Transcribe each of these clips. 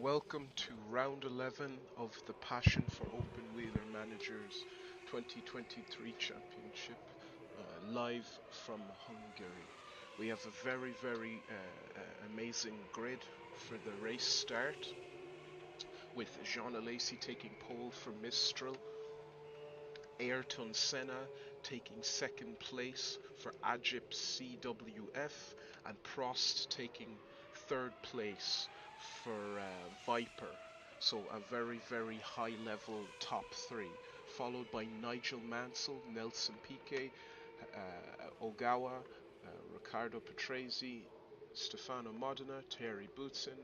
Welcome to round 11 of the Passion for Open Wheeler Managers 2023 Championship, live from Hungary. We have a very amazing grid for the race start, with Jean Alesi taking pole for Mistral, Ayrton Senna taking second place for Agip CWF, and Prost taking third place for Viper. So a very high level top three, followed by Nigel Mansell, Nelson Piquet, Ogawa, Riccardo Patrese, Stefano Modena, Thierry Boutsen,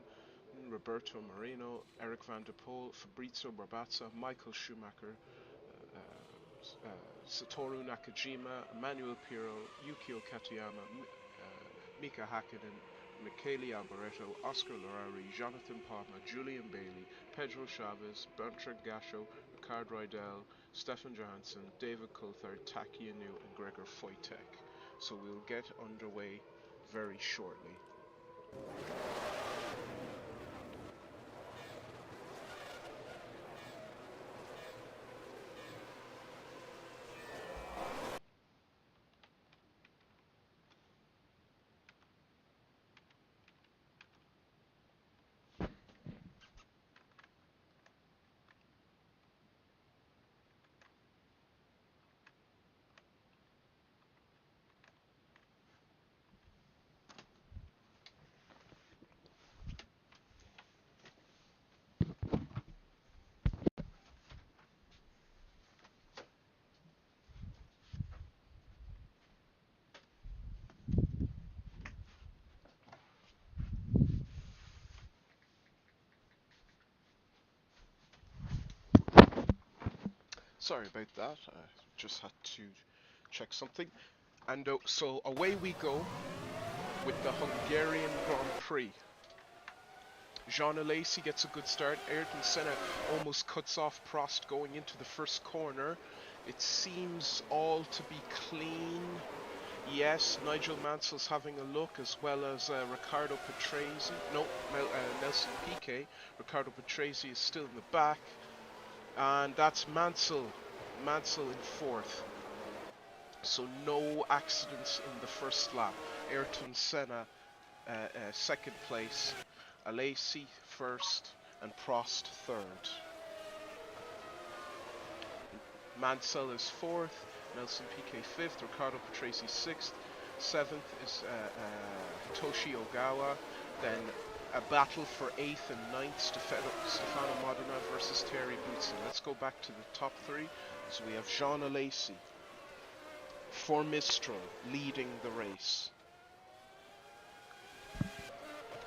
Roberto Moreno, Eric van der Poel, Fabrizio Barbazza, Michael Schumacher, Satoru Nakajima, Emmanuel Pirro, Yukio Katayama, Mika Hakkinen, Michele Alboreto, Oscar Larari, Jonathan Palmer, Julian Bailey, Pedro Chavez, Bertrand Gachot, Ricard Rydell, Stefan Johansson, David Coulthard, Taki Inu, and Gregor Wojtek. So we'll get underway very shortly. Sorry about that, I just had to check something. And so away we go with the Hungarian Grand Prix. Jean Alesi gets a good start. Ayrton Senna almost cuts off Prost going into the first corner. It seems all to be clean. Yes, Nigel Mansell's having a look, as well as Riccardo Patrese. No, Nelson Piquet. Riccardo Patrese is still in the back. And that's Mansell. Mansell in fourth. So no accidents in the first lap. Ayrton Senna second place. Alesi first and Prost third. Mansell is fourth, Nelson Piquet fifth, Riccardo Patrese sixth, seventh is Hitoshi Ogawa, then a battle for eighth and ninth, Stefano Modena versus Thierry Boutsen. Let's go back to the top three. So we have Jean Alesi for Mistral leading the race,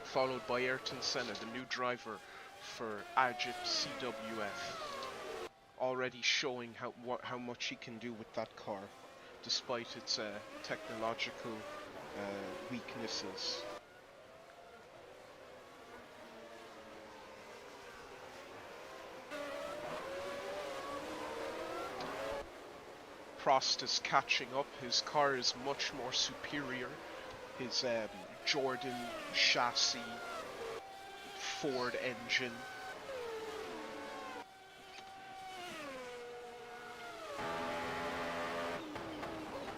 followed by Ayrton Senna, the new driver for Agip CWF, already showing how much he can do with that car, despite its technological weaknesses. Prost is catching up. His car is much more superior. His Jordan chassis, Ford engine.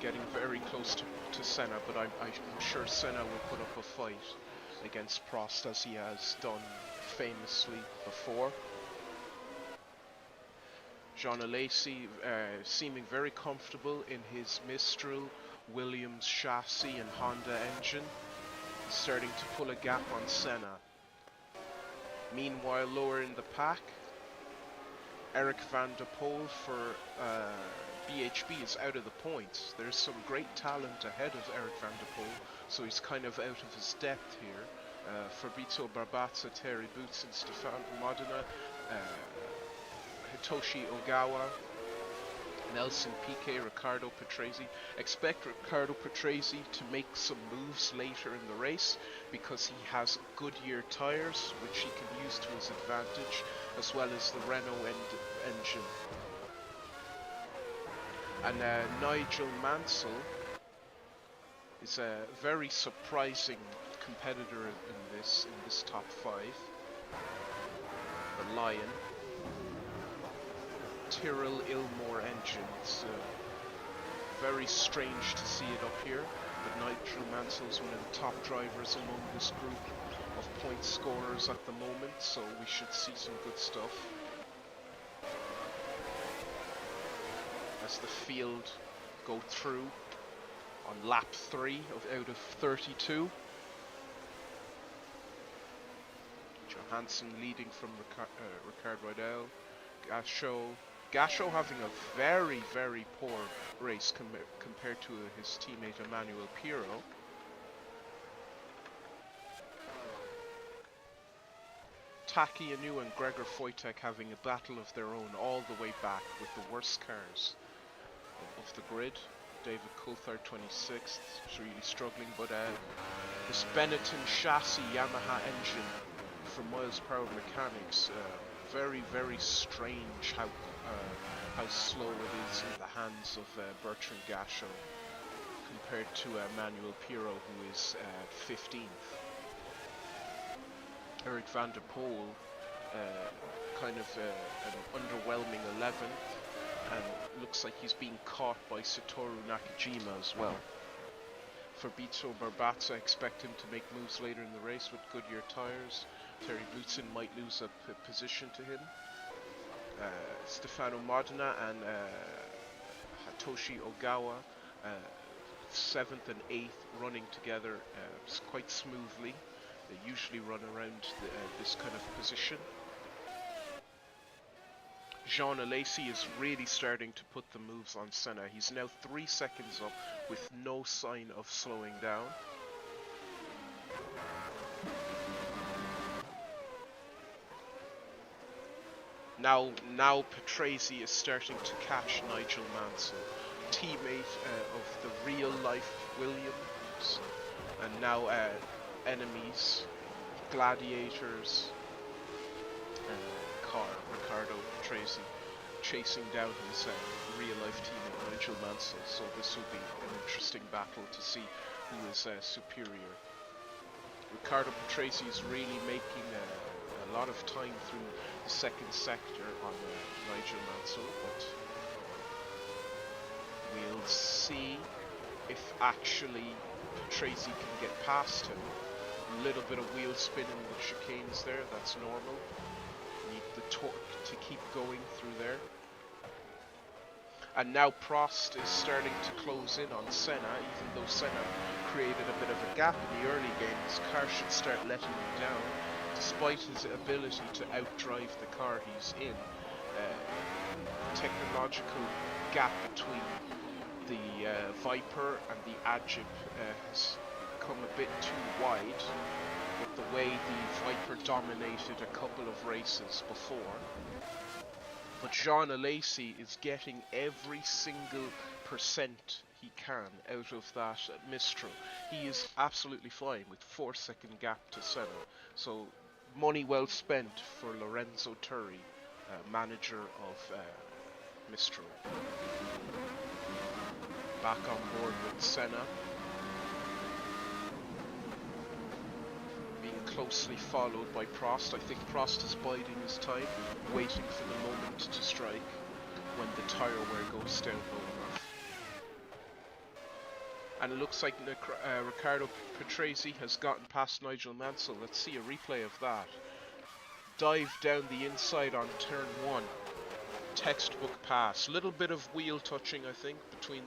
Getting very close to Senna, but I'm sure Senna will put up a fight against Prost, as he has done famously before. Jean Alesi seeming very comfortable in his Mistral, Williams chassis and Honda engine, starting to pull a gap on Senna. Meanwhile, lower in the pack, Eric van der Poel for BHB is out of the points. There's some great talent ahead of Eric van der Poel, so he's kind of out of his depth here. Fabrizio Barbazza, Thierry Boutsen, Stefano Modena, Hitoshi Ogawa, Nelson Piquet, Riccardo Patrese. Expect Riccardo Patrese to make some moves later in the race, because he has Goodyear tyres, which he can use to his advantage, as well as the Renault engine. And Nigel Mansell is a very surprising competitor in this top five. Lion. Tyrrell Ilmore engines. Very strange to see it up here, but Nigel Mansell's one of the top drivers among this group of point scorers at the moment, so we should see some good stuff. As the field go through on lap 3 out of 32. Johansson leading from Ricard Rydell. Gasho having a very, very poor race compared to his teammate Emmanuel Pirot. Taki Inu and Gregor Wojtek having a battle of their own all the way back with the worst cars of the grid. David Coulthard 26th, is really struggling, but this Benetton chassis Yamaha engine from Miles Power Mechanics, very, very strange how slow it is in the hands of Bertrand Gachot compared to Emmanuel Pirot, who is 15th. Eric van der Poel, kind of an underwhelming 11th, and looks like he's being caught by Satoru Nakajima as well. Fabrizio Barbazza, I expect him to make moves later in the race with Goodyear tyres. Terry Boutsen might lose a position to him. Stefano Modena and Hatoshi Ogawa, 7th and 8th, running together quite smoothly. They usually run around this kind of position. Jean Alesi is really starting to put the moves on Senna. He's now 3 seconds up with no sign of slowing down. Now Patrese is starting to catch Nigel Mansell, teammate of the real-life Williams, and now enemies, gladiators. Ricardo Patrese chasing down his real-life teammate Nigel Mansell. So this will be an interesting battle to see who is superior. Ricardo Patrese is really making a lot of time through the second sector on Nigel Mansell, but we'll see if actually Patrese can get past him. A little bit of wheel spin in the chicanes there, that's normal. Need the torque to keep going through there. And now Prost is starting to close in on Senna, even though Senna created a bit of a gap in the early game. His car should start letting him down, despite his ability to outdrive the car he's in. Technological gap between the Viper and the Agip has become a bit too wide, with the way the Viper dominated a couple of races before. But Jean Alesi is getting every single percent he can out of that Mistral. He is absolutely flying with 4-second gap to Senna. So money well spent for Lorenzo Turri, manager of Mistral. Back on board with Senna. Closely followed by Prost. I think Prost is biding his time, waiting for the moment to strike when the tyre wear goes down low enough. And it looks like Ricardo Patrese has gotten past Nigel Mansell. Let's see a replay of that. Dive down the inside on turn 1. Textbook pass. Little bit of wheel touching, I think, between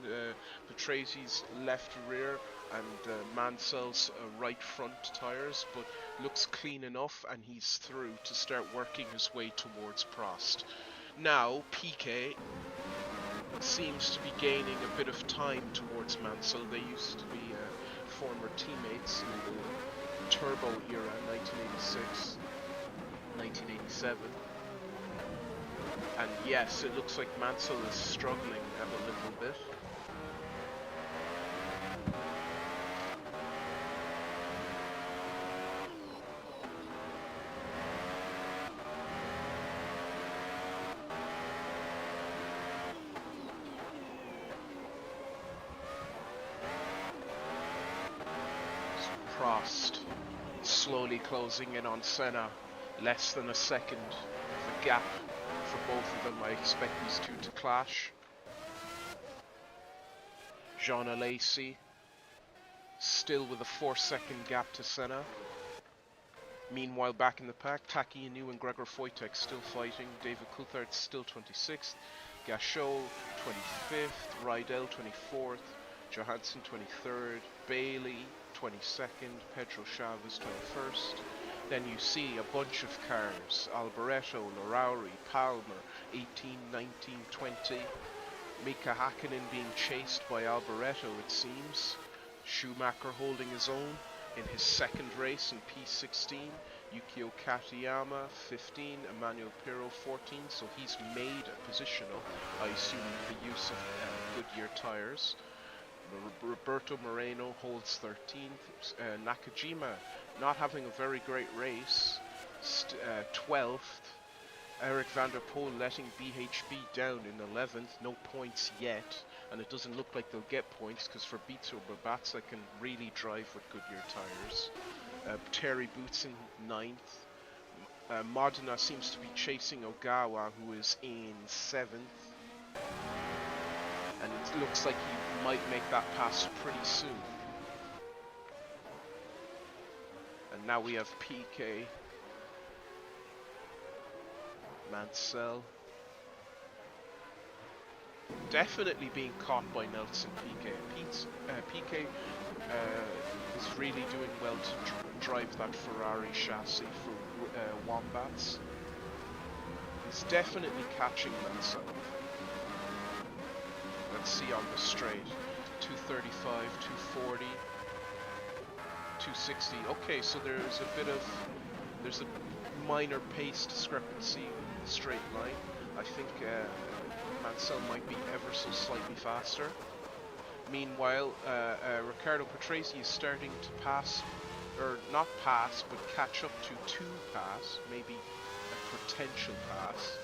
Patrese's left rear and Mansell's right front tyres, but looks clean enough, and he's through to start working his way towards Prost. Now Piquet seems to be gaining a bit of time towards Mansell. They used to be former teammates in the Turbo era, 1986, 1987. And yes, it looks like Mansell is struggling a little bit. Prost slowly closing in on Senna, less than a second gap for both of them. I expect these two to clash. Jean Alesi still with a 4-second gap to Senna. Meanwhile, back in the pack, Taki Inu and Gregor Wojtek still fighting. David Coulthard still 26th. Gachot 25th. Rydell 24th. Johansson 23rd. Bailey 22nd. Pedro Chavez 21st. Then you see a bunch of cars. Alboreto, Larauri, Palmer 18, 19, 20. Mika Hakkinen being chased by Alboreto, it seems. Schumacher holding his own in his second race in P16. Yukio Katayama 15, Emmanuel Pirro 14, so he's made a position up, I assume, with the use of Goodyear tyres. Roberto Moreno holds 13th. Nakajima not having a very great race, 12th. Eric van der Poel letting BHB down in 11th, no points yet, and it doesn't look like they'll get points because Fabrizio Babazza can really drive with Goodyear tyres. Terry Boots in 9th. Modena seems to be chasing Ogawa, who is in 7th, and it looks like he might make that pass pretty soon. And now we have PK, Mansell, definitely being caught by Nelson Piquet. Piquet is really doing well to drive that Ferrari chassis for Wombats. He's definitely catching Mansell. Let's see on the straight. 235, 240, 260. Okay, so there's a minor pace discrepancy in the straight line. I think Mansell might be ever so slightly faster. Meanwhile, Riccardo Patrese is starting to pass, or not pass, but catch up to pass, maybe a potential pass,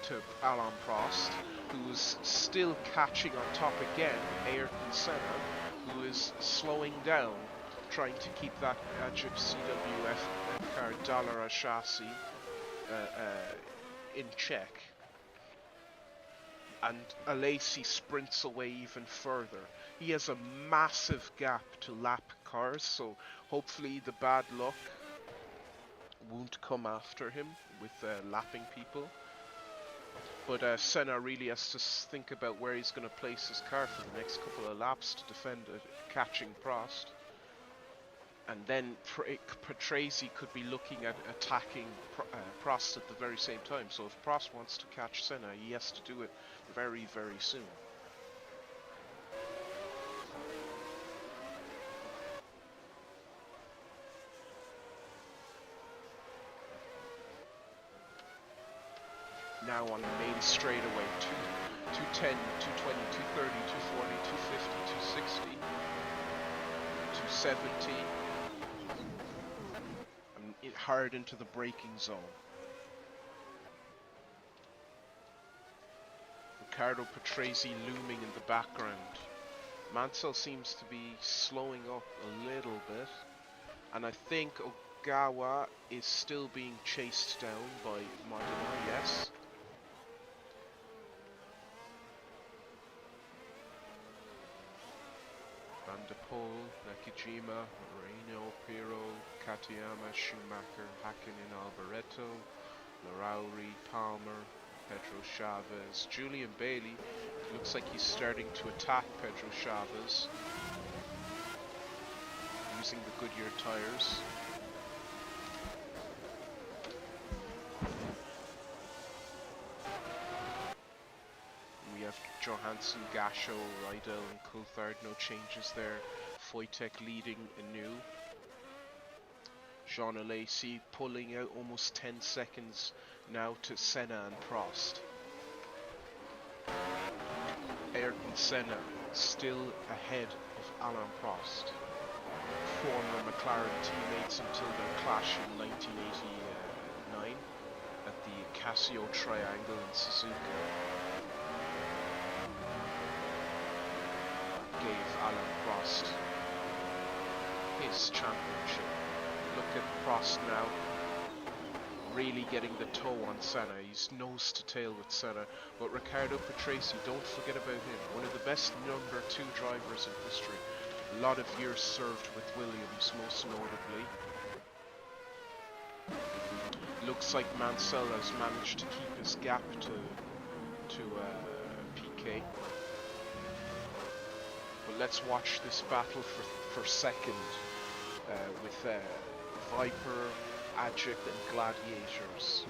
to Alain Prost, who is still catching on top again, Ayrton Senna, who is slowing down, trying to keep that Gypsy CWF car Dallara chassis in check. And Alesi sprints away even further. He has a massive gap to lap cars, so hopefully the bad luck won't come after him with lapping people. But Senna really has to think about where he's going to place his car for the next couple of laps to defend catching Prost. And then Patrese could be looking at attacking Prost at the very same time. So if Prost wants to catch Senna, he has to do it very, very soon. Now on the main straightaway, 210, 220, 230, 240, 250, 260, 270. Hard into the braking zone. Riccardo Patrese looming in the background. Mansell seems to be slowing up a little bit, and I think Ogawa is still being chased down by Modena, yes. Van der Poel, Nakajima, Moreno, Pirro, Katayama, Schumacher, Hakkinen, Alboreto, Larauri, Palmer, Pedro Chavez, Julian Bailey. Looks like he's starting to attack Pedro Chavez using the Goodyear tyres. We have Johansson, Gachot, Rydell and Coulthard, no changes there. Wojtek leading anew. Jean Alesi pulling out almost 10 seconds now to Senna and Prost. Ayrton Senna still ahead of Alain Prost, former McLaren teammates until their clash in 1989 at the Casio Triangle in Suzuka. Gave Alain Prost his championship. Look at Prost now, really getting the toe on Senna. He's nose to tail with Senna. But Riccardo Patrese, don't forget about him. One of the best number 2 drivers in history. A lot of years served with Williams, most notably. Looks like Mansell has managed to keep his gap to PK. But let's watch this battle for second with Viper, Adject and Gladiators.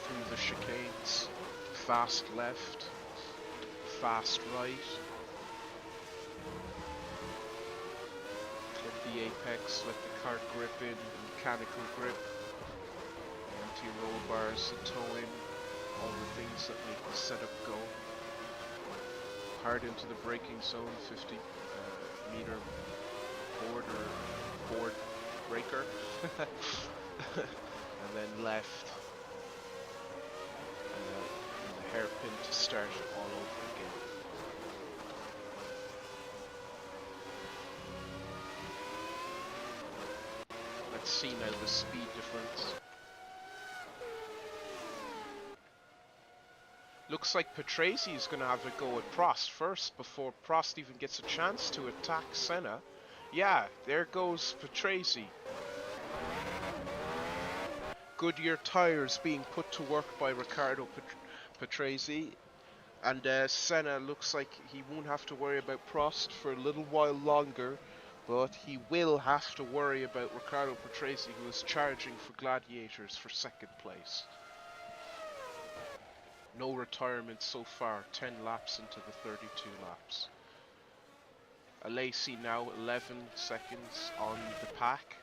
Through the chicanes, fast left, fast right. Clip the apex, let the cart grip in, mechanical grip. Anti-roll bars, the toe in, all the things that make the setup go. Hard into the braking zone, 50 meter board breaker. And then left. And the hairpin to start all over again. Let's see now the speed difference. Looks like Patrese is going to have a go at Prost first before Prost even gets a chance to attack Senna. Yeah, there goes Patrese. Goodyear tyres being put to work by Riccardo Patrese. And Senna looks like he won't have to worry about Prost for a little while longer. But he will have to worry about Riccardo Patrese, who is charging for Gladiators for second place. No retirement so far, 10 laps into the 32 laps. Alesi now 11 seconds on the pack.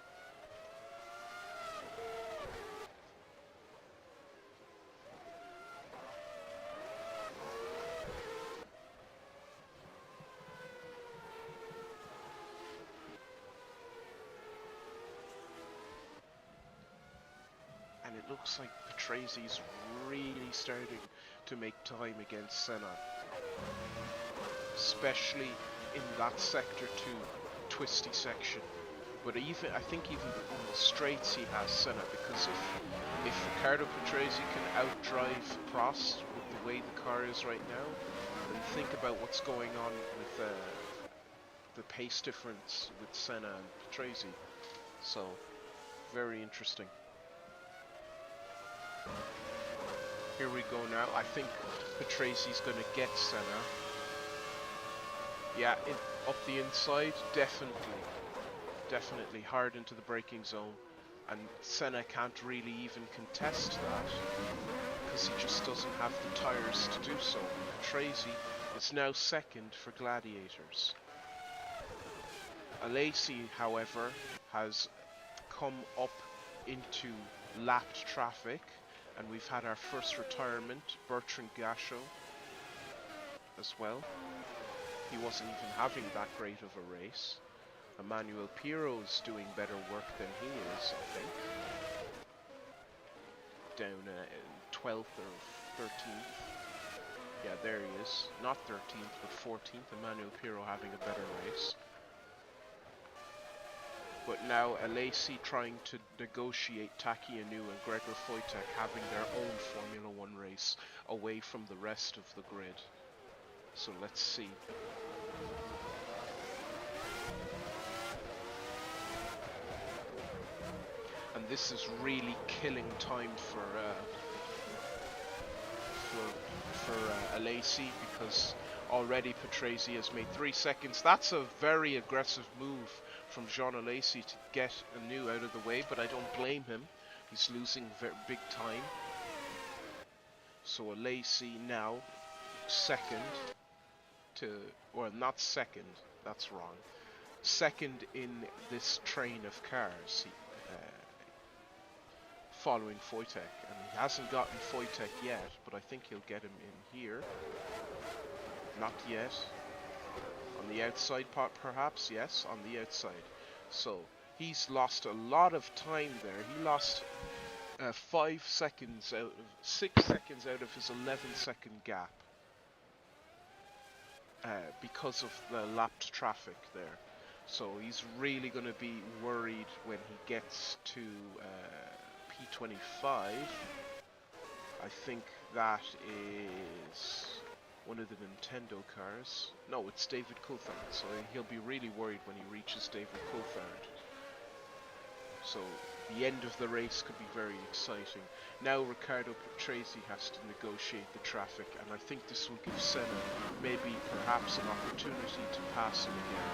And it looks like Patrese's really starting to make time against Senna. Especially in that sector 2 twisty section. But even I think even in the straights he has Senna, because if Riccardo Patrese can outdrive Prost with the way the car is right now, then think about what's going on with the pace difference with Senna and Patrese. So very interesting. Here we go now. I think Patrese's going to get Senna. Yeah, up the inside, definitely hard into the braking zone, and Senna can't really even contest that because he just doesn't have the tyres to do so. Patrese is now second for Gladiators. Alesi, however, has come up into lapped traffic, and we've had our first retirement, Bertrand Gachot, as well. He wasn't even having that great of a race. Emmanuel Piro's doing better work than he is, I think. Down in 12th or 13th. Yeah, there he is. Not 13th, but 14th. Emmanuel Piro having a better race. But now Alesi trying to negotiate Taki Inu and Gregor Wojtek having their own Formula 1 race away from the rest of the grid. So let's see. And this is really killing time for Alesi, because already Patrese has made 3 seconds. That's a very aggressive move from Jean Alesi to get Anu out of the way, but I don't blame him. He's losing very big time. So Alesi now second to, or not second, that's wrong. Second in this train of cars, following Wojtek, and he hasn't gotten Wojtek yet, but I think he'll get him in here. Not yet. On the outside part, perhaps? Yes, on the outside. So he's lost a lot of time there. He lost 5 seconds out of 6 seconds out of his 11-second gap because of the lapped traffic there. So he's really going to be worried when he gets to P25. I think that is one of the Nintendo cars. No, it's David Coulthard, so he'll be really worried when he reaches David Coulthard. So the end of the race could be very exciting. Now Riccardo Patrese has to negotiate the traffic, and I think this will give Senna maybe perhaps an opportunity to pass him again.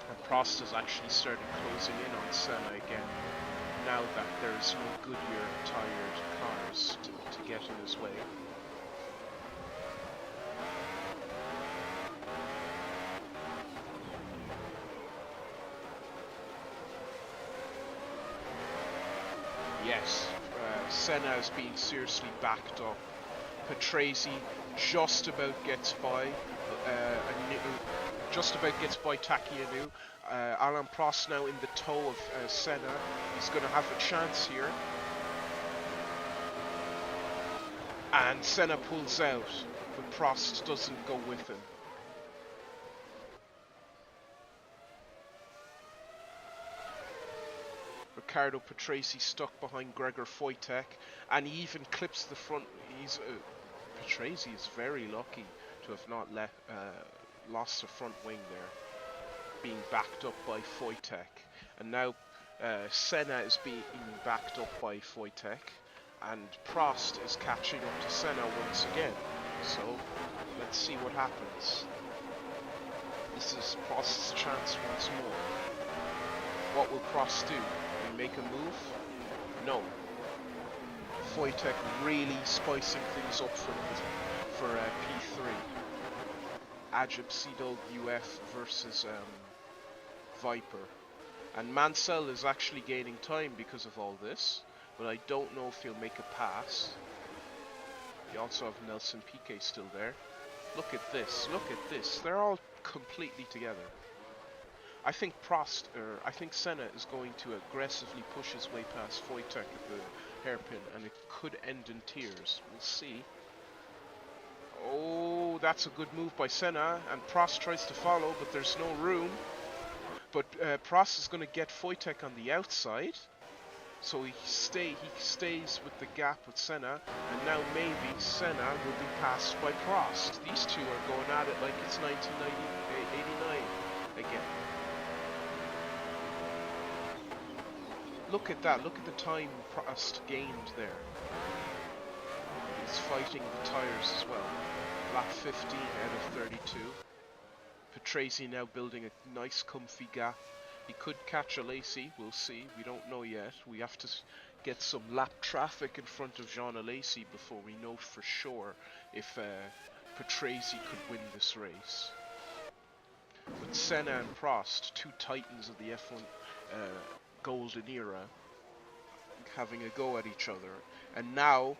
And Prost has actually started closing in on Senna again, now that there's no Goodyear tired cars to get in his way. Yes, Senna is being seriously backed up. Patrese just about gets by, Taki Inu. Alain Prost now in the toe of Senna. He's going to have a chance here. And Senna pulls out, but Prost doesn't go with him. Riccardo Patrese stuck behind Gregor Wojtek, and he even clips the front. Patrese is very lucky to have not lost the front wing there, being backed up by Wojtek. And now Senna is being backed up by Wojtek, and Prost is catching up to Senna once again. So let's see what happens. This is Prost's chance once more. What will Prost do? Will he make a move? No. Wojtek really spicing things up for P3. Ajib Seedol UF versus Viper. And Mansell is actually gaining time because of all this, but I don't know if he'll make a pass. You also have Nelson Piquet still there. Look at this, they're all completely together. I think Senna is going to aggressively push his way past Wojtek at the hairpin, and it could end in tears. We'll see. Oh, that's a good move by Senna, and Prost tries to follow, but there's no room. But Prost is going to get Wojtek on the outside, so he stays with the gap with Senna, and now maybe Senna will be passed by Prost. These two are going at it like it's 1989 again. Look at that, look at the time Prost gained there. He's fighting the tyres as well. Lap 15 out of 32. Patrese now building a nice comfy gap. He could catch a Alesi, we'll see, we don't know yet. We have to get some lap traffic in front of Jean Alesi before we know for sure if Patrese could win this race. But Senna and Prost, two titans of the F1 golden era, having a go at each other. And now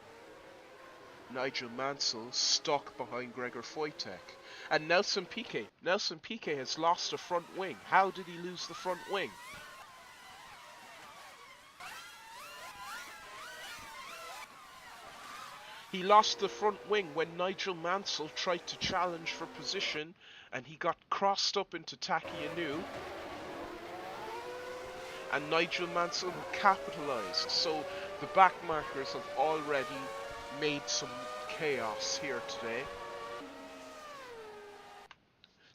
Nigel Mansell stuck behind Gregor Wojtek. And Nelson Piquet has lost a front wing. How did he lose the front wing? He lost the front wing when Nigel Mansell tried to challenge for position, and he got crossed up into Taki Inu. And Nigel Mansell capitalized. So the back markers have already made some chaos here today.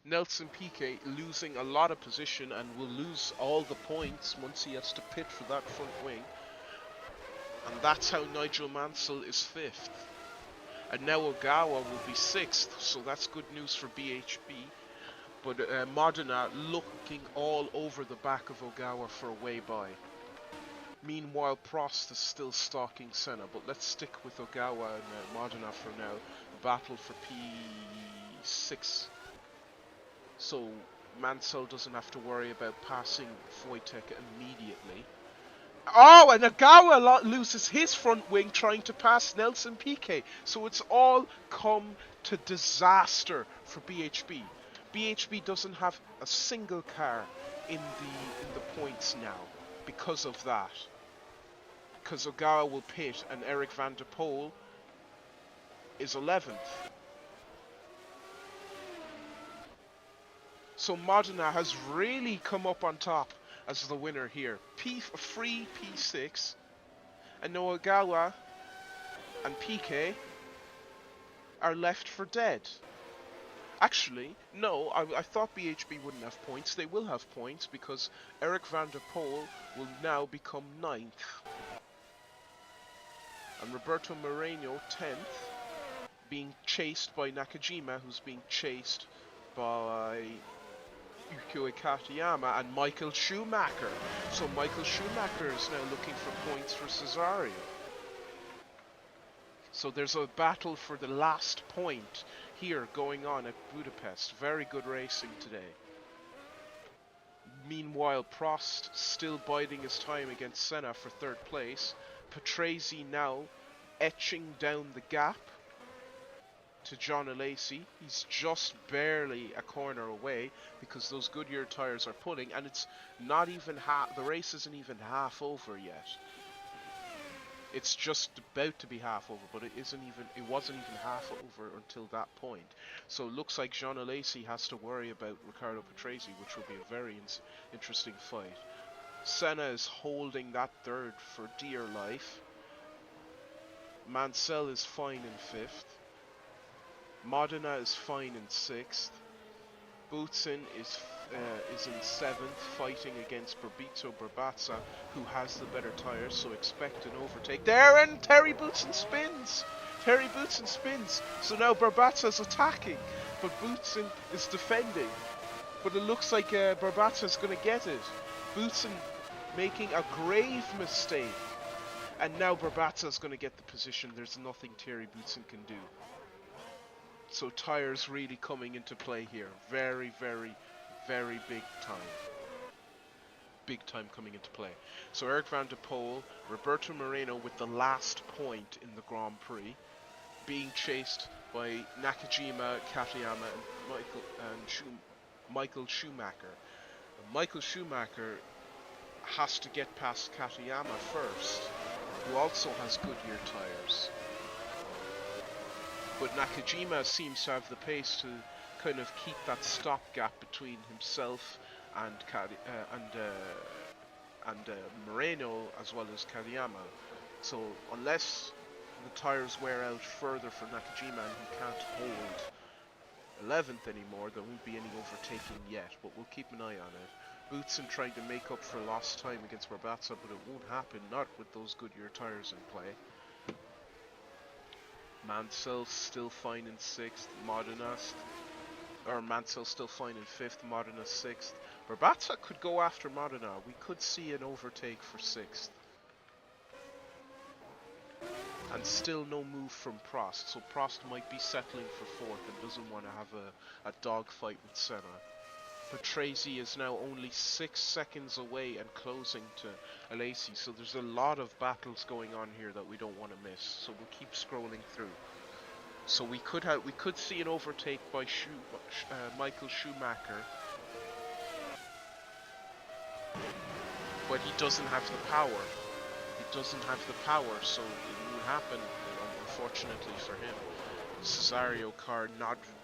Nelson Piquet losing a lot of position and will lose all the points once he has to pit for that front wing. And that's how Nigel Mansell is 5th. And now Ogawa will be 6th, so that's good news for BHB. But Modena looking all over the back of Ogawa for a way by. Meanwhile, Prost is still stalking Senna, but let's stick with Ogawa and Modena for now. Battle for P6. So Mansell doesn't have to worry about passing Wojtek immediately. Oh, and Ogawa loses his front wing trying to pass Nelson Piquet. So it's all come to disaster for BHB. BHB doesn't have a single car in the points now because of that. because Ogawa will pit and Eric van der Poel is 11th. So Modena has really come up on top as the winner here. Free P6, and Ogawa and PK are left for dead. Actually, no, I thought BHB wouldn't have points. They will have points because Eric van der Poel will now become 9th. And Roberto Moreno 10th, being chased by Nakajima, who's being chased by Yukio Katayama and Michael Schumacher. So Michael Schumacher is now looking for points for Cesario. So there's a battle for the last point here going on at Budapest. Very good racing today. Meanwhile, Prost still biding his time against Senna for 3rd place. Patrese now etching down the gap to John Alesi. He's just barely a corner away because those Goodyear tires are pulling, and it's not even half. The race isn't even half over yet. It's just about to be half over, but it wasn't even half over until that point. So it looks like Jean Alesi has to worry about Riccardo Patrese, which will be a very interesting fight. Senna is holding that 3rd for dear life. Mansell is fine in 5th. Modena is fine in 6th. Boutsen is in 7th, fighting against Berbizzo Barbazza, who has the better tyres, so expect an overtake there, and Terry Boutsen spins! Terry Boutsen spins, so now Barbazza's attacking, but Boutsen is defending. But it looks like Barbazza's going to get it. Boutsen making a grave mistake, and now Barbazza's going to get the position. There's nothing Terry Boutsen can do. So tyres really coming into play here. Very, very, very big time. Big time coming into play. So Eric van der Poel, Roberto Moreno with the last point in the Grand Prix, being chased by Nakajima, Katayama, and Michael Schumacher. Michael Schumacher has to get past Katayama first, who also has Goodyear tyres. But Nakajima seems to have the pace to kind of keep that stopgap between himself and Moreno, as well as Katayama. So unless the tyres wear out further for Nakajima and he can't hold 11th anymore, there won't be any overtaking yet, but we'll keep an eye on it. Boutsen trying to make up for lost time against Barbazza, but it won't happen, not with those Goodyear tyres in play. Mansell still fine in 6th, Mansell still fine in 5th, Modena 6th. Barbazza could go after Modena. We could see an overtake for 6th. And still no move from Prost, so Prost might be settling for 4th and doesn't want to have a dogfight with Senna. Patrese is now only 6 seconds away and closing to Alesi, so there's a lot of battles going on here that we don't want to miss. So we'll keep scrolling through. So we could see an overtake by Michael Schumacher, but he doesn't have the power. He doesn't have the power, so it won't happen. Unfortunately for him, Cesario car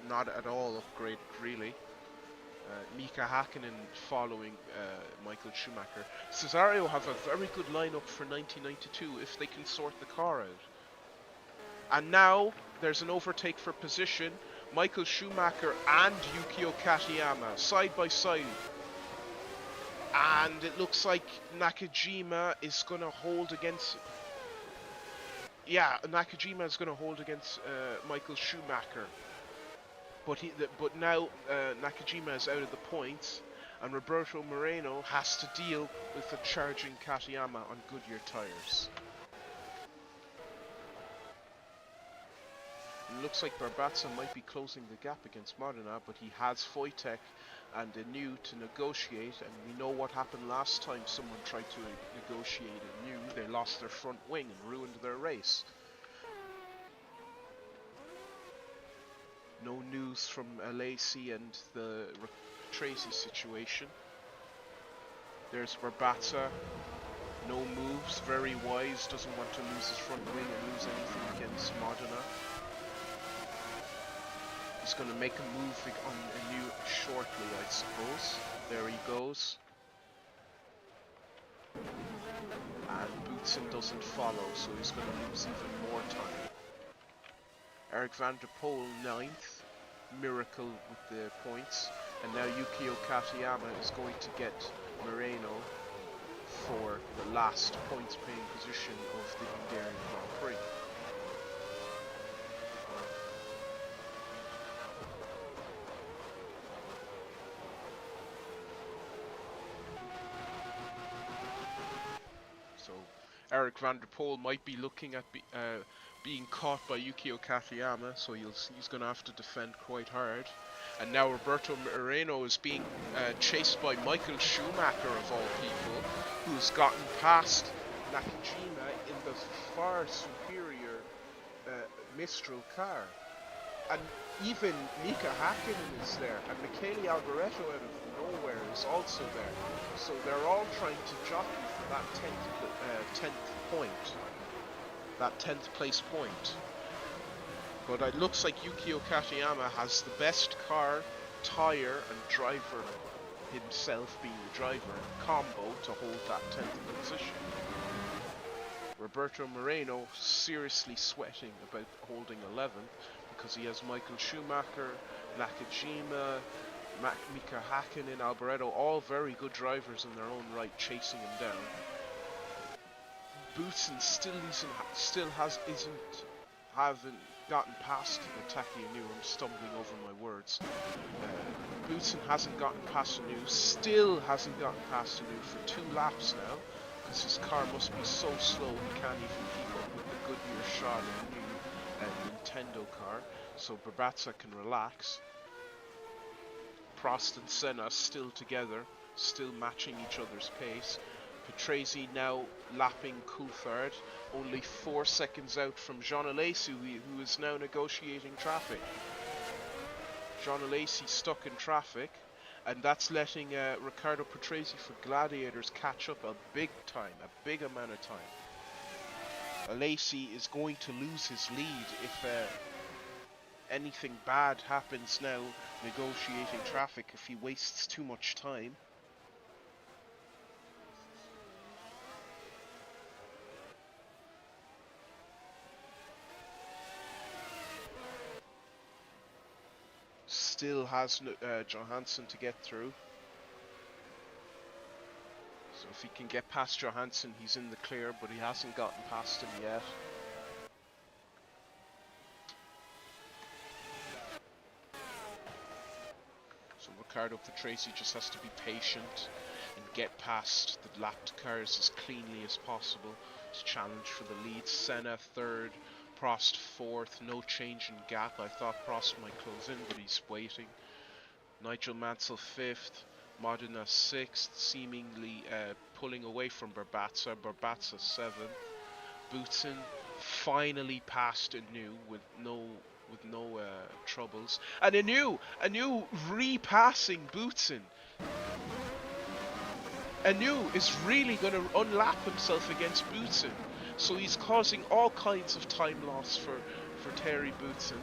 not at all upgraded really. Mika Hakkinen following Michael Schumacher. Cesario have a very good lineup for 1992 if they can sort the car out. And now there's an overtake for position. Michael Schumacher and Yukio Katayama side by side. And it looks like Nakajima is going to hold against... Yeah, Nakajima is going to hold against Michael Schumacher. But now Nakajima is out of the points, and Roberto Moreno has to deal with a charging Katayama on Goodyear tyres. It looks like Barbazza might be closing the gap against Modena, but he has Wojtek and Anu to negotiate, and we know what happened last time someone tried to negotiate Anu. They lost their front wing and ruined their race. No news from Alesi and the Tracy situation. There's Barbazza No moves, very wise, doesn't want to lose his front wing and lose anything against Modena. He's going to make a move on Anu shortly, I suppose. There he goes. And Boutsen doesn't follow, so he's going to lose even more time. Eric van der Poel, 9th. Miracle with the points. And now Yukio Katayama is going to get Moreno for the last points paying position of the Hungarian Grand Prix. So Eric van der Poel might be looking at being caught by Yukio Katayama, so he's going to have to defend quite hard. And now Roberto Moreno is being chased by Michael Schumacher, of all people, who's gotten past Nakajima in the far superior Mistral car. And even Mika Hakkinen is there, and Michele Alboreto out of nowhere is also there. So they're all trying to jockey for that 10th point, that 10th place point. But it looks like Yukio Katayama has the best car, tyre and driver, himself being the driver, combo to hold that 10th position. Roberto Moreno seriously sweating about holding 11th because he has Michael Schumacher, Nakajima, Mika Hakkinen, Alboreto, all very good drivers in their own right, chasing him down. Boutsen haven't gotten past Taki Inu. I'm stumbling over my words. Boutsen hasn't gotten past Inu, still hasn't gotten past Inu for 2 laps now, because his car must be so slow he can't even keep up with the Goodyear shot in the new Nintendo car, so Barbatza can relax. Prost and Senna still together, still matching each other's pace. Patrese now lapping Coulthard, only 4 seconds out from Jean Alesi, who is now negotiating traffic. Jean Alesi stuck in traffic, and that's letting Riccardo Patrese for Gladiators catch up a big amount of time. Alesi is going to lose his lead if anything bad happens now negotiating traffic, if he wastes too much time. Still has Johansson to get through. So if he can get past Johansson, he's in the clear, but he hasn't gotten past him yet. So Riccardo Patrese just has to be patient and get past the lapped cars as cleanly as possible to challenge for the lead. Senna 3rd, Prost 4th, no change in gap. I thought Prost might close in, but he's waiting. Nigel Mansell 5th, Modena 6th, seemingly pulling away from Barbatza. Barbatza 7th. Boutsen finally passed Anu with no troubles. And Anu repassing Boutsen. Anu is really going to unlap himself against Boutsen. So he's causing all kinds of time loss for Terry Boutsen.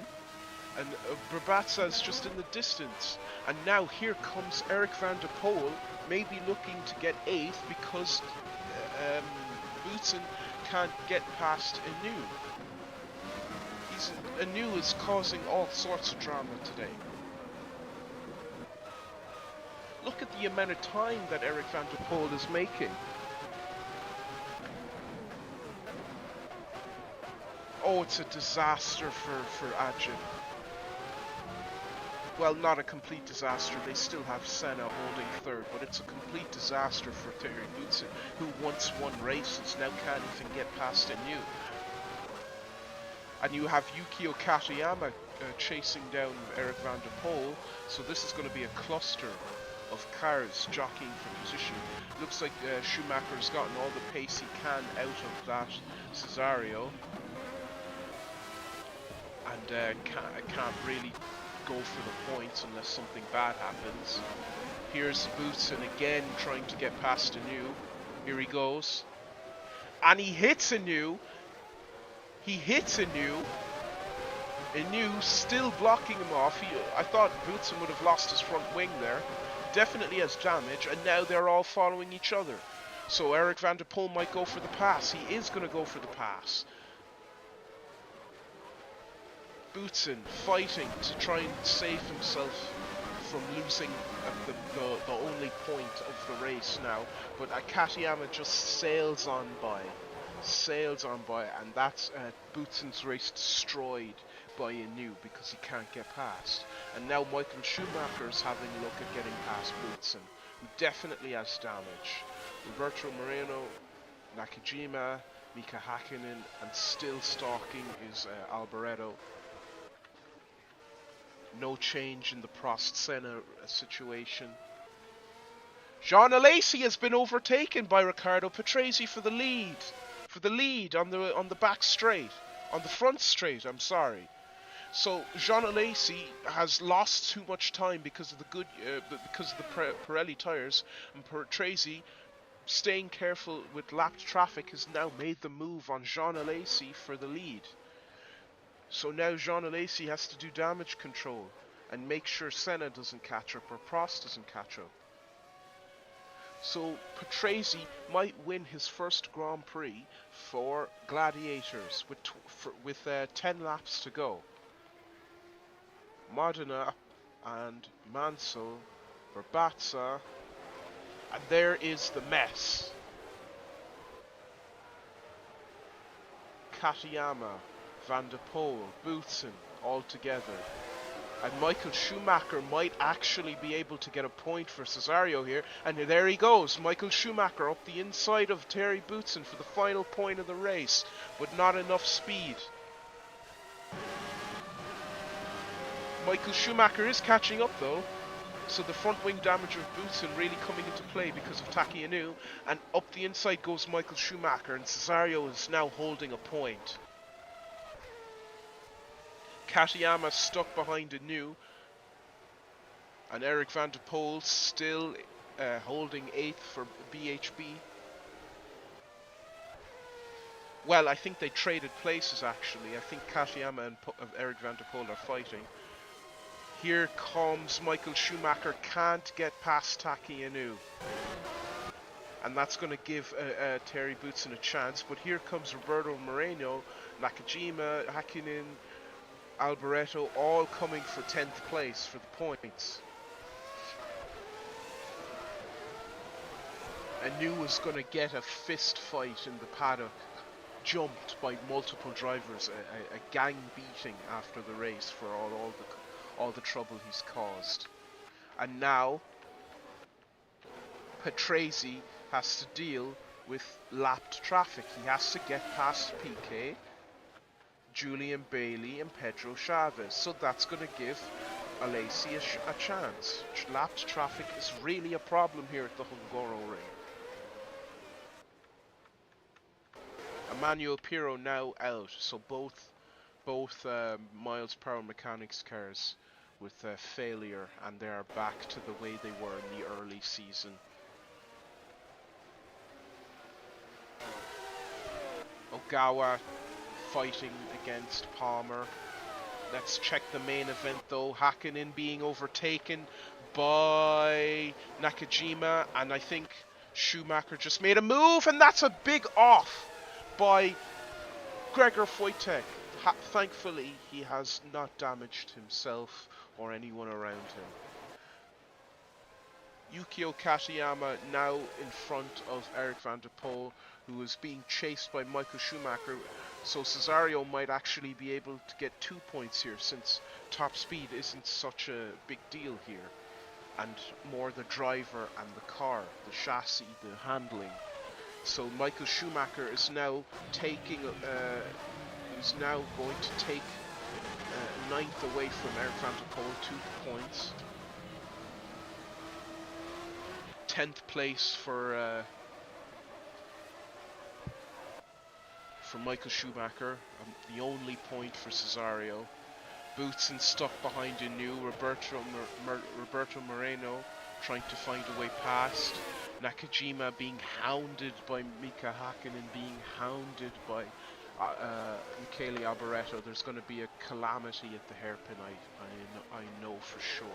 And Barbatza is just in the distance. And now here comes Eric van der Poel, maybe looking to get 8th because Boutsen can't get past Anu. Anu is causing all sorts of drama today. Look at the amount of time that Eric van der Poel is making. Oh, it's a disaster for Ajin. Well, not a complete disaster. They still have Senna holding 3rd, but it's a complete disaster for Terry Boutsen, who once won races, now can't even get past Anu. And you have Yukio Katayama chasing down Eric van der Poel, so this is going to be a cluster of cars jockeying for position. Looks like Schumacher's gotten all the pace he can out of that Cesario, and can't really go for the points unless something bad happens. Here's Boutsen again trying to get past Anu. Here he goes. And he hits Inu. He hits Inu. Inu still blocking him off. I thought Boutsen would have lost his front wing there. Definitely has damage, and now they're all following each other. So Eric van der Poel might go for the pass. He is going to go for the pass. Boutsen fighting to try and save himself from losing the only point of the race now. But Katayama just sails on by, and that's Boutsen's race destroyed by Inu because he can't get past. And now Michael Schumacher's having a look at getting past Boutsen, who definitely has damage. Roberto Moreno, Nakajima, Mika Hakkinen, and still stalking is Alboreto. No change in the Prost-Senna situation. Jean Alesi has been overtaken by Riccardo Patrese for the lead on the back straight, on the front straight. I'm sorry. So Jean Alesi has lost too much time because of the Pirelli tires, and Patrese, staying careful with lapped traffic, has now made the move on Jean Alesi for the lead. So now Jean Alesi has to do damage control and make sure Senna doesn't catch up or Prost doesn't catch up. So Patrese might win his first Grand Prix for Gladiators with 10 laps to go. Modena and Mansell, Verbazza, and there is the mess. Katayama, Van der Poel, Boutsen, all together. And Michael Schumacher might actually be able to get a point for Cesario here. And there he goes, Michael Schumacher up the inside of Thierry Boutsen for the final point of the race, but not enough speed. Michael Schumacher is catching up though, so the front wing damage of Boutsen really coming into play because of Taki Inu, and up the inside goes Michael Schumacher, and Cesario is now holding a point. Katayama stuck behind Inu, and Eric van der Poel still holding 8th for BHB. Well, I think they traded places actually. I think Katayama and Eric van der Poel are fighting. Here comes Michael Schumacher, can't get past Taki Inu. And that's going to give Thierry Boutsen a chance. But here comes Roberto Moreno, Nakajima, Hakkinen, Alboreto, all coming for 10th place for the points. Anu was going to get a fist fight in the paddock, jumped by multiple drivers, a gang beating after the race for all the trouble he's caused. And now Patrese has to deal with lapped traffic. He has to get past Piquet, Julian Bailey and Pedro Chavez. So that's going to give Alesi a chance. Lapped traffic is really a problem here at the Hungaro ring. Emmanuel Pirro now out, so both miles per hour mechanics cars with failure, and they are back to the way they were in the early season. Ogawa fighting against Palmer. Let's check the main event though. Hakkinen being overtaken by Nakajima, and I think Schumacher just made a move, and that's a big off by Gregor Wojtek. Thankfully, he has not damaged himself or anyone around him. Yukio Katayama now in front of Eric van der Poel, who is being chased by Michael Schumacher. So Cesario might actually be able to get 2 points here, since top speed isn't such a big deal here, and more the driver and the car, the chassis, the handling. So Michael Schumacher is now taking, is now going to take 9th away from Eric van der Poel, 2 points. 10th place for Michael Schumacher, the only point for Cesario. Boutsen stuck behind Inu, Roberto Moreno trying to find a way past. Nakajima being hounded by Mika Hakkinen, being hounded by Michele Alboreto. There's going to be a calamity at the hairpin, I know for sure.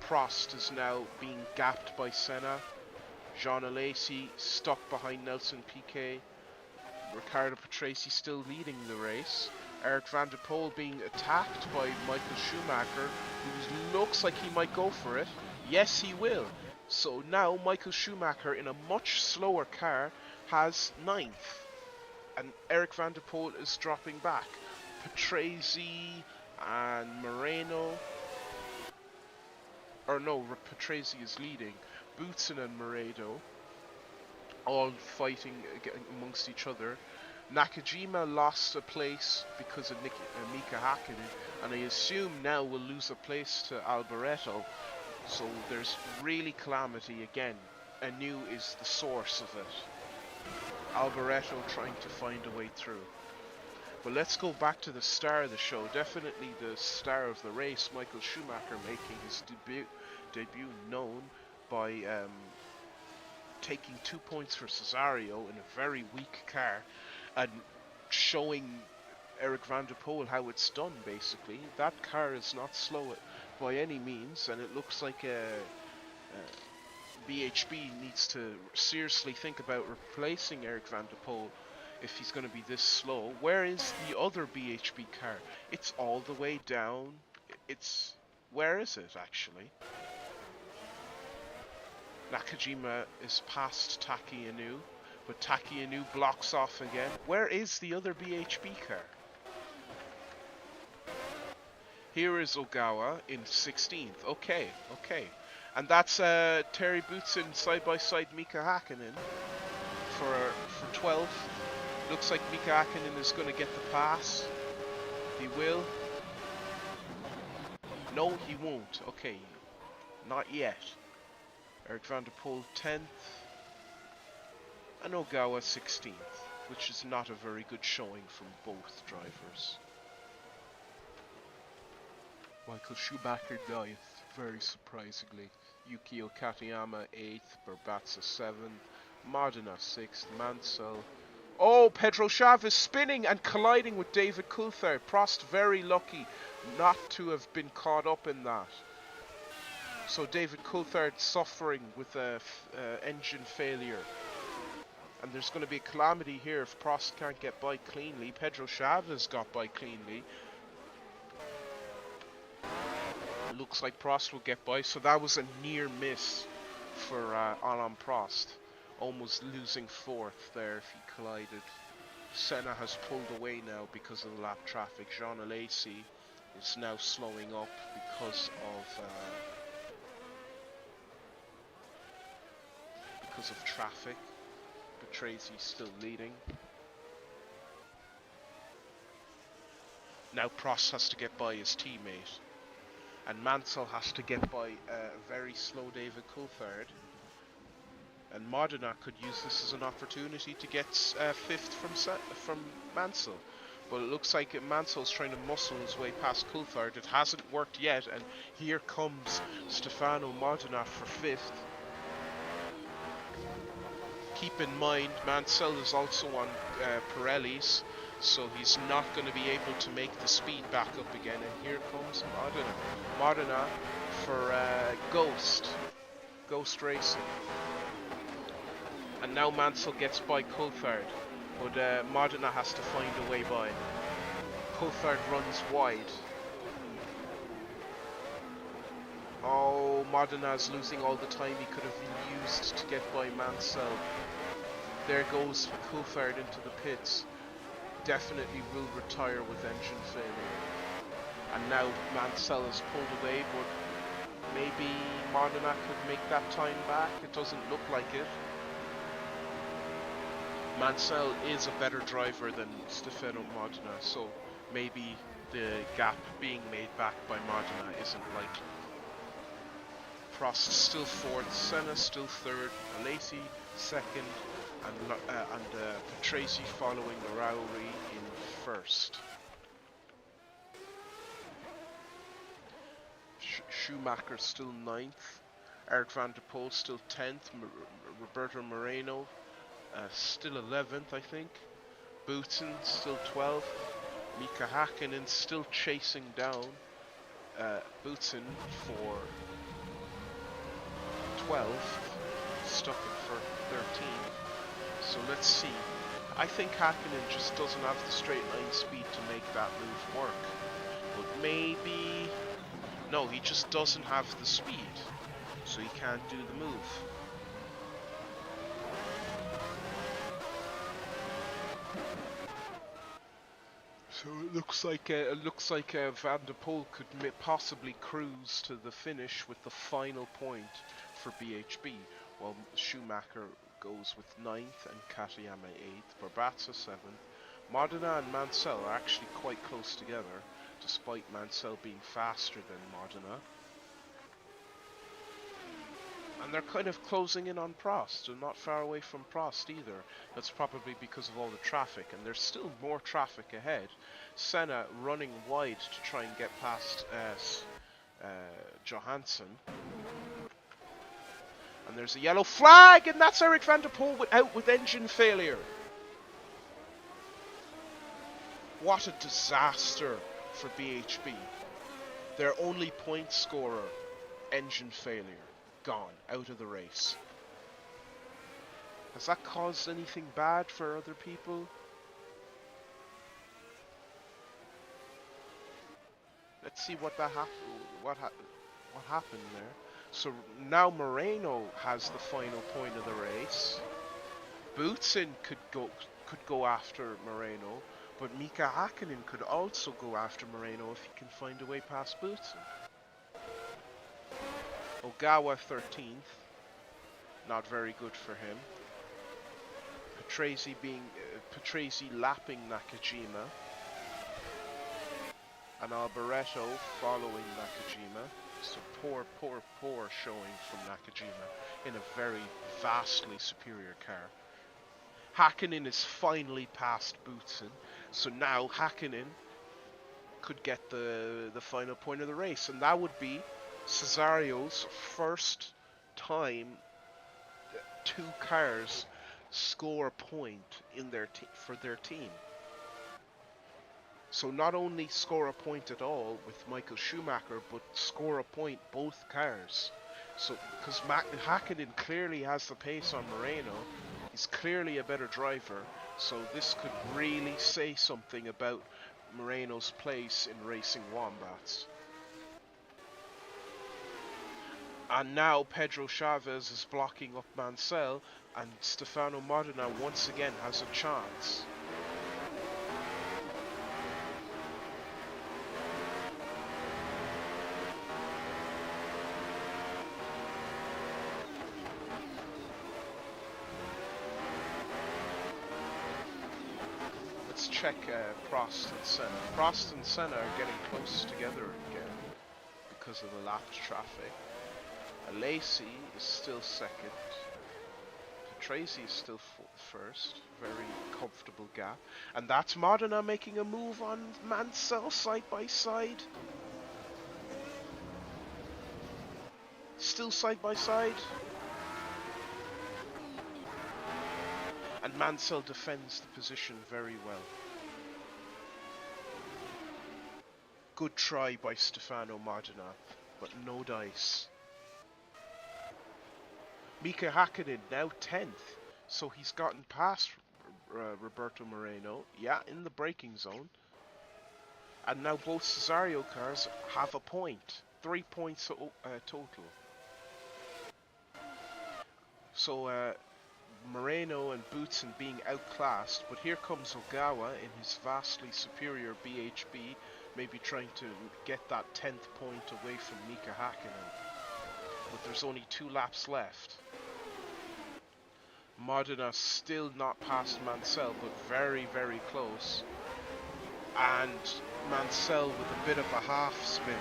Prost is now being gapped by Senna. Jean Alesi stuck behind Nelson Piquet. Riccardo Patrese still leading the race. Eric van der Poel being attacked by Michael Schumacher, who looks like he might go for it. Yes, he will. So now Michael Schumacher, in a much slower car, has 9th. And Eric van der Poel is dropping back. Patrese and Moreno... Or no, Patrese is leading. Boutsen and Moreno all fighting amongst each other. Nakajima lost a place because of Mika Hakkinen, and I assume now will lose a place to Alboreto. So there's really calamity again. Anu is the source of it. Alboreto trying to find a way through. But let's go back to the star of the show. Definitely the star of the race, Michael Schumacher, making his debut known by taking 2 points for Cesario in a very weak car and showing Eric van der Poel how it's done, basically. That car is not slow by any means, and it looks like BHB needs to seriously think about replacing Eric van der Poel if he's going to be this slow. Where is the other BHB car? It's all the way down. Where is it, actually? Nakajima is past Taki Inu, but Taki Inu blocks off again. Where is the other BHB car? Here is Ogawa in 16th. Okay. And that's Terry Boutsen side by side Mika Hakkinen for 12th. Looks like Mika Hakkinen is going to get the pass. He will. No, he won't. Okay, not yet. Eric van der Poel 10th, and Ogawa 16th, which is not a very good showing from both drivers. Michael Schumacher 9th, very surprisingly. Yukio Katayama 8th, Barbatza 7th, Modena 6th, Mansell. Oh, Pedro Chavez spinning and colliding with David Coulthard. Prost very lucky not to have been caught up in that. So David Coulthard suffering with engine failure. And there's going to be a calamity here if Prost can't get by cleanly. Pedro Chavez got by cleanly. Looks like Prost will get by. So that was a near miss for Alain Prost. Almost losing 4th there if he collided. Senna has pulled away now because of the lap traffic. Jean Alesi is now slowing up because of traffic. Patrese still leading. Now Prost has to get by his teammate, and Mansell has to get by very slow David Coulthard. And Modena could use this as an opportunity to get 5th from Mansell. But it looks like Mansell's trying to muscle his way past Coulthard. It hasn't worked yet, and here comes Stefano Modena for 5th. Keep in mind, Mansell is also on Pirellis, so he's not going to be able to make the speed back up again. And here comes Modena. Modena for Ghost Racing. And now Mansell gets by Coulthard, but Modena has to find a way by. Coulthard runs wide. Oh, Modena's losing all the time he could have used to get by Mansell. There goes Coulthard into the pits. Definitely will retire with engine failure. And now Mansell is pulled away, but maybe Modena could make that time back. It doesn't look like it. Mansell is a better driver than Stefano Modena, so maybe the gap being made back by Modena isn't likely. Prost still 4th, Senna still 3rd, Alesi 2nd, and Patrese following Rauri in 1st. Schumacher still 9th. Eric van der Poel still 10th. Roberto Moreno still 11th, I think. Boutsen still 12th. Mika Hakkinen still chasing down Boutsen for 12th, stuck in 13th. So let's see. I think Hakkinen just doesn't have the straight line speed to make that move work. But maybe... No, he just doesn't have the speed, so he can't do the move. So it looks like Van der Poel could possibly cruise to the finish with the final point for BHB, while Schumacher goes with 9th and Katayama 8th, Barbaza 7th. Modena and Mansell are actually quite close together, despite Mansell being faster than Modena. And they're kind of closing in on Prost. They're not far away from Prost either. That's probably because of all the traffic, and there's still more traffic ahead. Senna running wide to try and get past Johansson. And there's a yellow flag, and that's Eric van der Poel out with engine failure. What a disaster for BHB. Their only point scorer, engine failure. Gone, out of the race. Has that caused anything bad for other people? Let's see what happened there. So now Moreno has the final point of the race. Boutsen could go after Moreno, but Mika Hakkinen could also go after Moreno if he can find a way past Boutsen. Ogawa 13th, not very good for him. Patrese lapping Nakajima, and Alboreto following Nakajima. So poor showing from Nakajima in a very vastly superior car. Hakkinen is finally past Boutsen, so now Hakkinen could get the final point of the race, and that would be Cesario's first time two cars score a point in for their team. So not only score a point at all with Michael Schumacher, but score a point both cars. So because Hakkinen clearly has the pace on Moreno, he's clearly a better driver. So this could really say something about Moreno's place in racing Wombats. And now Pedro Chavez is blocking up Mansell, and Stefano Modena once again has a chance. Let's check Prost and Senna. Prost and Senna are getting close together again because of the lapped traffic. Alesi is still second. Patrese is still first. Very comfortable gap. And that's Modena making a move on Mansell side by side. Still side by side. And Mansell defends the position very well. Good try by Stefano Modena, but no dice. Mika Hakkinen now 10th, so he's gotten past Roberto Moreno, in the braking zone. And now both Cesario cars have a point, 3 points total. So Moreno and Boutsen being outclassed, but here comes Ogawa in his vastly superior BHB, maybe trying to get that 10th point away from Mika Hakkinen. But there's only 2 laps left. Modena still not past Mansell, but very, very close. And Mansell with a bit of a half spin.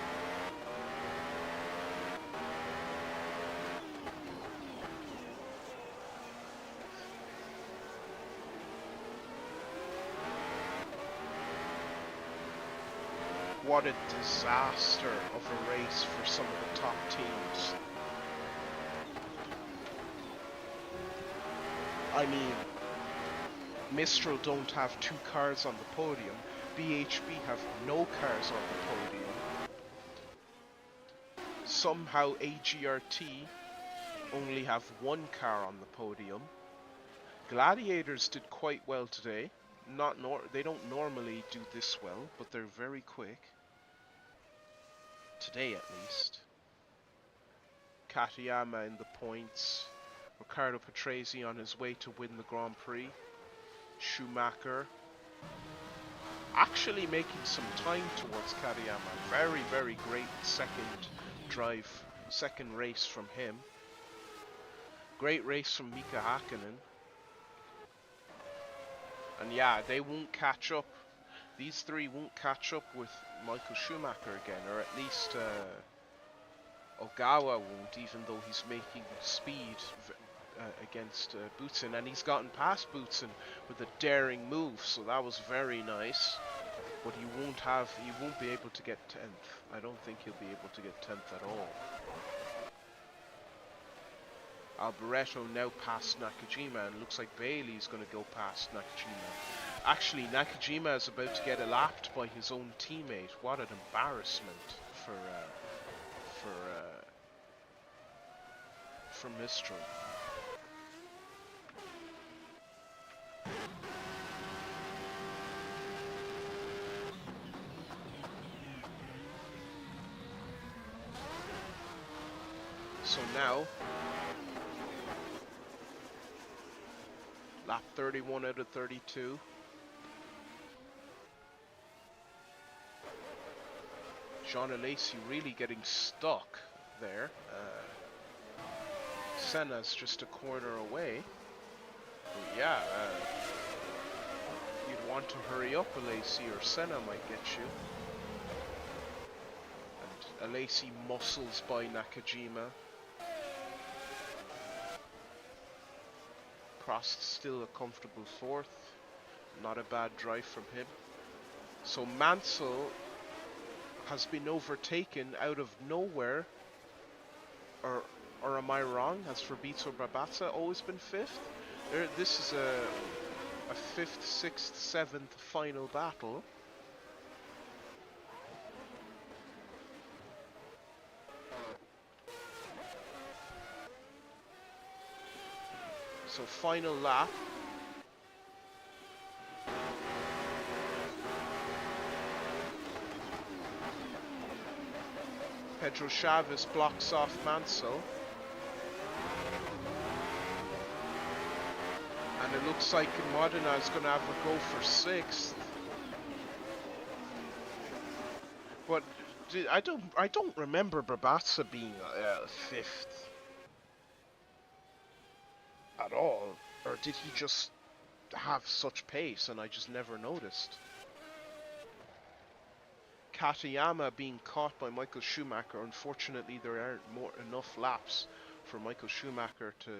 What a disaster of a race for some of the top I mean, Mistral don't have 2 cars on the podium. BHB have no cars on the podium. Somehow AGRT only have 1 car on the podium. Gladiators did quite well today. They don't normally do this well, but they're very quick. Today at least. Katayama in the points. Riccardo Patrese on his way to win the Grand Prix. Schumacher actually making some time towards Katayama. Very, very great second race from him. Great race from Mika Hakkinen. And yeah, they won't catch up. These three won't catch up with Michael Schumacher again, or at least Ogawa won't, even though he's making speed against Boutsen, and he's gotten past Boutsen with a daring move, so that was very nice. But he won't be able to get 10th. I don't think he'll be able to get 10th at all. Alboreto now past Nakajima, and looks like Bailey's going to go past Nakajima. Actually, Nakajima is about to get lapped by his own teammate. What an embarrassment for Mistral. So now, lap 31 out of 32. Jean Alesi really getting stuck there. Senna's just a corner away. But yeah, you'd want to hurry up, Alesi, or Senna might get you. And Alesi muscles by Nakajima. Prost still a comfortable 4th. Not a bad drive from him. So Mansell has been overtaken out of nowhere. Or am I wrong? Has Fabrizio Barbaza always been 5th? This is a 5th, 6th, 7th final battle. So final lap. Pedro Chavez blocks off Mansell. And it looks like Modena is going to have a go for 6th. But I don't remember Barbaza being 5th at all. Or did he just have such pace and I just never noticed? Katayama being caught by Michael Schumacher. Unfortunately, there aren't enough laps for Michael Schumacher to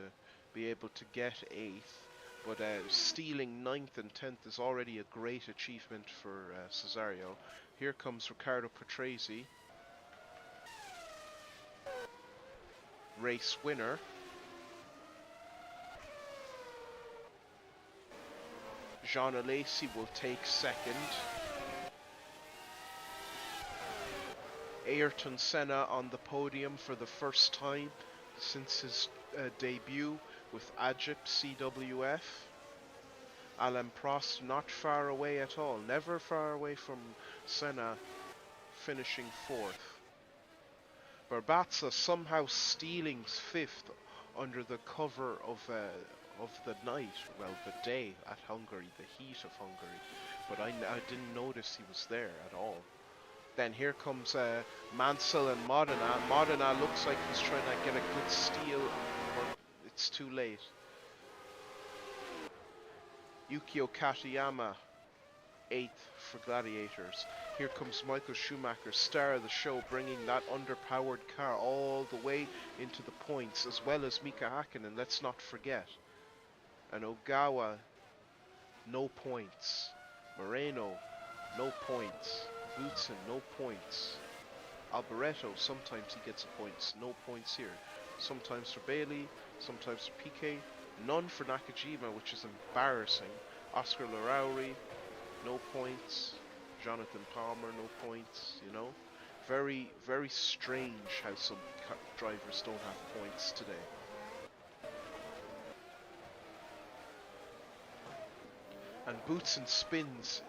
be able to get 8th. But stealing 9th and 10th is already a great achievement for Cesario. Here comes Riccardo Patrese. Race winner. Jean Alesi will take 2nd. Ayrton Senna on the podium for the first time since his debut with Agip CWF. Alain Prost not far away at all, never far away from Senna finishing 4th. Barbaza somehow stealing 5th under the cover of the night, well, the day at Hungary, the heat of Hungary. But I didn't notice he was there at all. Then here comes Mansell and Modena. Modena looks like he's trying to get a good steal, but it's too late. Yukio Katayama, 8th for Gladiators. Here comes Michael Schumacher, star of the show, bringing that underpowered car all the way into the points, as well as Mika Hakkinen, let's not forget. And Ogawa, no points. Moreno, no points. Boutsen, no points. Alboreto, sometimes he gets points, no points here. Sometimes for Bailey, sometimes for PK, None for Nakajima, which is embarrassing. Oscar Larauri, no points. Jonathan Palmer, no points, you know. Very, very strange how some drivers don't have points today. And Boutsen spins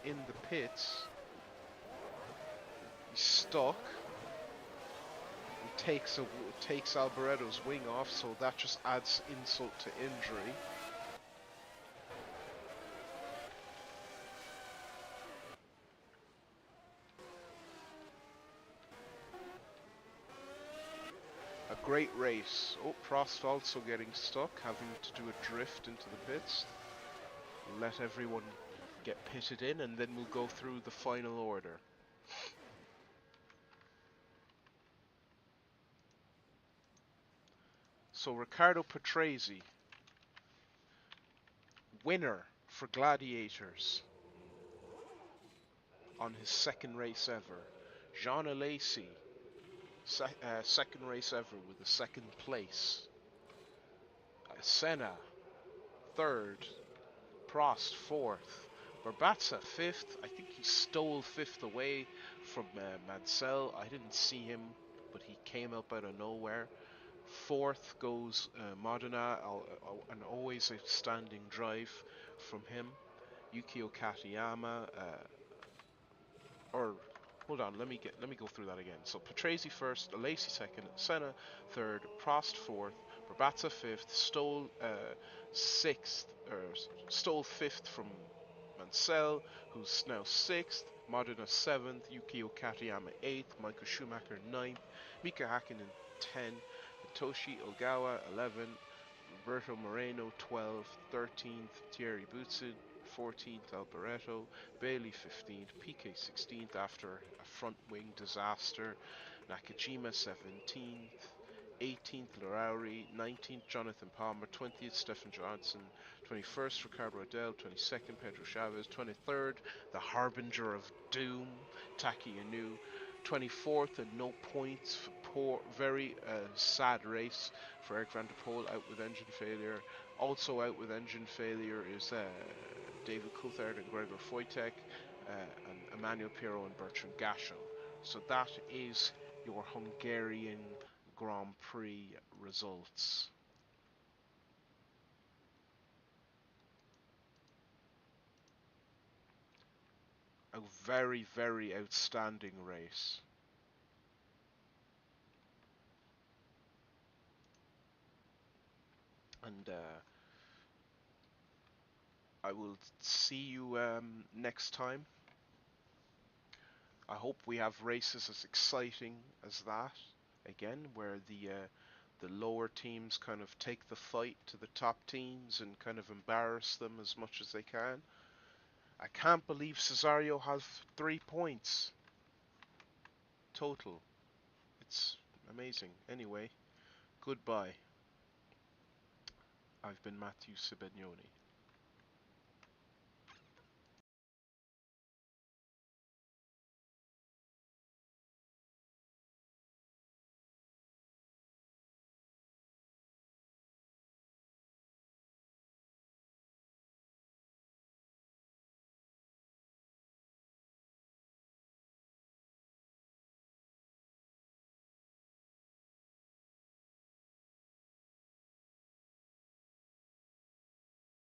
in the pits. He's stuck. He takes Alboretto's wing off, so that just adds insult to injury. A great race. Oh, Prost also getting stuck, having to do a drift into the pits. Let everyone get pitted in, and then we'll go through the final order. So Riccardo Patrese, winner for Gladiators on his second race ever. Jean Alesi, second race ever with a second place. Senna, third. Prost, fourth. Barbatza, fifth. I think he stole fifth away from Mansell. I didn't see him, but he came up out of nowhere. Fourth goes Modena, an always outstanding drive from him. Yukio Katayama, or hold on, let me go through that again. So Patrese first, Alesi second, Senna third, Prost fourth, Barbatza fifth, stole fifth from Mansell, who's now sixth, Modena seventh, Yukio Katayama eighth, Michael Schumacher ninth, Mika Hakkinen 10, Toshi Ogawa 11, Roberto Moreno 12, 13th, Thierry Boutsen 14th, Alboreto, Bailey 15th, Piquet 16th after a front wing disaster, Nakajima 17th, 18th Larauri, 19th Jonathan Palmer, 20th Stefan Johansson, 21st Ricardo Adel, 22nd Pedro Chavez, 23rd the Harbinger of Doom, Taki Inu, 24th and no points for very sad race for Eric van der Poel, out with engine failure. Also out with engine failure is David Coulthard and Gregor Wojtek, and Emmanuel Pirro and Bertrand Gachot. So that is your Hungarian Grand Prix results. A very, very outstanding race. And I will see you next time. I hope we have races as exciting as that again, where the lower teams kind of take the fight to the top teams and kind of embarrass them as much as they can. I can't believe Cesario has 3 points total. It's amazing. Anyway, goodbye. I've been Matthew Sibagnoni.